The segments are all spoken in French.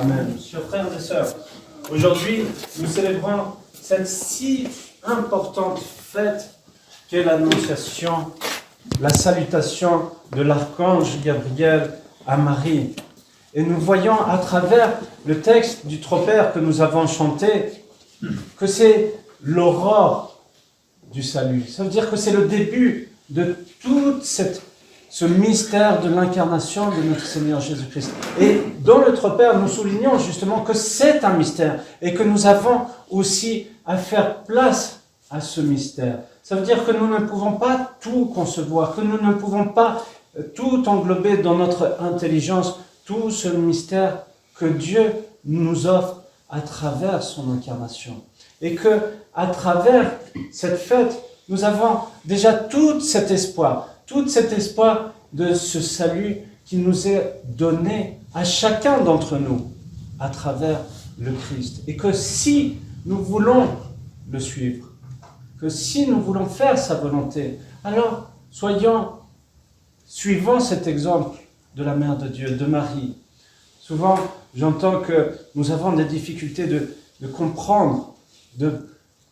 Amen. Chers frères et sœurs, aujourd'hui, nous célébrons cette si importante fête qu'est l'annonciation, la salutation de l'archange Gabriel à Marie. Et nous voyons à travers le texte du tropère que nous avons chanté que c'est l'aurore du salut. Ça veut dire que c'est le début de tout ce mystère de l'incarnation de notre Seigneur Jésus-Christ. Et dans le tropère, nous soulignons justement que c'est un mystère et que nous avons aussi à faire place à ce mystère. Ça veut dire que nous ne pouvons pas tout concevoir, que nous ne pouvons pas tout englober dans notre intelligence, tout ce mystère que Dieu nous offre à travers son incarnation. Et que à travers cette fête, nous avons déjà tout cet espoir de ce salut qui nous est donné à chacun d'entre nous à travers le Christ. Et que si nous voulons le suivre, que si nous voulons faire sa volonté, alors suivons cet exemple de la Mère de Dieu, de Marie. Souvent, j'entends que nous avons des difficultés de comprendre,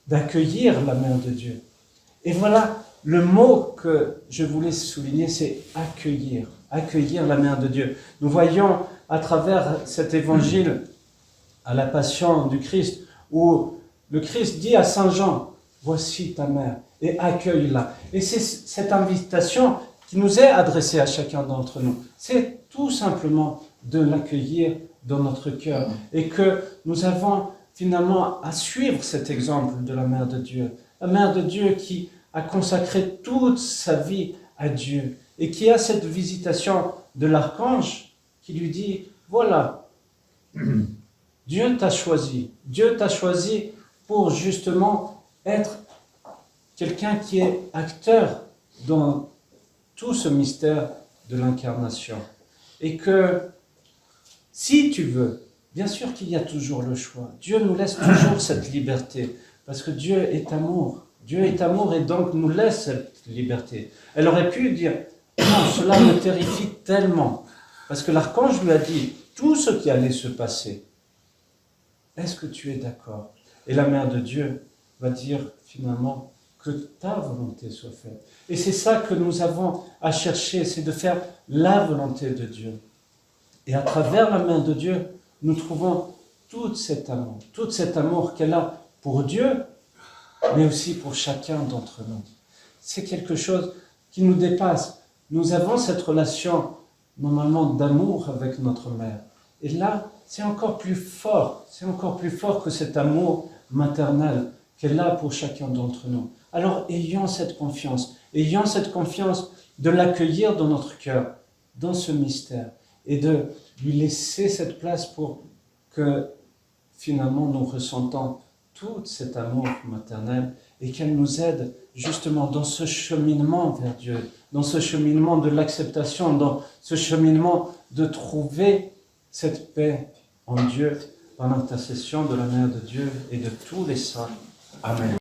d'accueillir la Mère de Dieu. Et voilà, le mot que je voulais souligner, c'est accueillir. Accueillir la Mère de Dieu. Nous voyons à travers cet évangile à la passion du Christ, où le Christ dit à Saint Jean, « Voici ta mère, et accueille-la. » Et c'est cette invitation qui nous est adressée à chacun d'entre nous. C'est tout simplement de l'accueillir dans notre cœur. Et que nous avons finalement à suivre cet exemple de la Mère de Dieu. La Mère de Dieu qui a consacré toute sa vie à Dieu et qui a cette visitation de l'archange qui lui dit, voilà, Dieu t'a choisi pour justement être quelqu'un qui est acteur dans tout ce mystère de l'incarnation. Et que si tu veux, bien sûr qu'il y a toujours le choix. Dieu nous laisse toujours cette liberté parce que Dieu est amour. Dieu est amour et donc nous laisse cette liberté. Elle aurait pu dire, non, cela me terrifie tellement. Parce que l'archange lui a dit tout ce qui allait se passer. Est-ce que tu es d'accord? Et la Mère de Dieu va dire finalement que ta volonté soit faite. Et c'est ça que nous avons à chercher, c'est de faire la volonté de Dieu. Et à travers la Mère de Dieu, nous trouvons tout cet amour qu'elle a pour Dieu, mais aussi pour chacun d'entre nous. C'est quelque chose qui nous dépasse. Nous avons cette relation, normalement, d'amour avec notre mère. Et là, c'est encore plus fort que cet amour maternel qu'elle a pour chacun d'entre nous. Alors, ayons cette confiance de l'accueillir dans notre cœur, dans ce mystère, et de lui laisser cette place pour que, finalement, nous ressentons tout cet amour maternel et qu'elle nous aide justement dans ce cheminement vers Dieu, dans ce cheminement de l'acceptation, dans ce cheminement de trouver cette paix en Dieu par l'intercession de la Mère de Dieu et de tous les saints. Amen.